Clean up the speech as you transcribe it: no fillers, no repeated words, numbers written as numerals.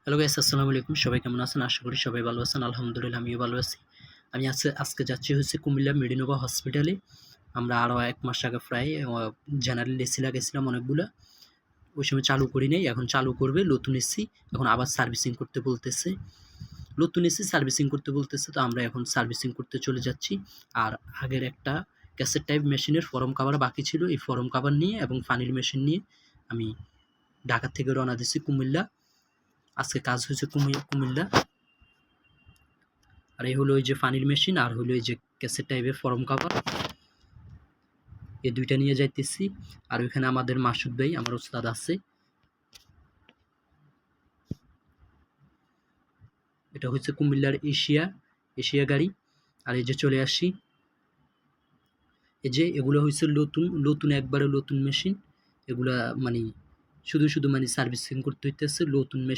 Hello guys, আসসালামু আলাইকুম। সবাই কেমন আছেন? আশা করি সবাই ভালো আছেন। আলহামদুলিল্লাহ আমিও ভালো আছি। আমি আজকে যাচ্ছি হচ্ছে কুমিল্লা মেডিনোভা হসপিটালে। আমরা আরও ১ মাস আগে প্রায় জেনারেল এসি লাগাইছিলাম অনেকগুলা। ওই সময় চালু করি নাই। এখন চালু করবে নতুন এসি। এখন আবার সার্ভিসিং করতে বলতেছে। নতুন এসি সার্ভিসিং করতে বলতেছে, তো আমরা এখন সার্ভিসিং করতে চলে যাচ্ছি। আর আগের একটা ক্যাসেট টাইপ মেশিনের ফরম কাভার বাকি ছিল। এই ফরম কাভার নিয়ে এবং পানির মেশিন নিয়ে আমি ঢাকা থেকে রওনা দিচ্ছি কুমিল্লা। আজকে কাজ হয়েছে কুমিল্লা। আর এই হলো ওই যে পানির মেশিন, আর হলো এই যে ক্যাসেট টাইপের ফরম কাভার, এই দুইটা নিয়ে যাইতেছি। আর ওইখানে আমাদের মাসুদ ভাই, আমার ওস্তাদ আছে। এটা হচ্ছে কুমিল্লার এশিয়া গাড়ি। আর এই যে চলে আসি, এই যে এগুলো হচ্ছে নতুন একবারে নতুন মেশিন। এগুলা মানে শুধু মানে সার্ভিসিং করতে হইতেছে, নতুন মেশিন।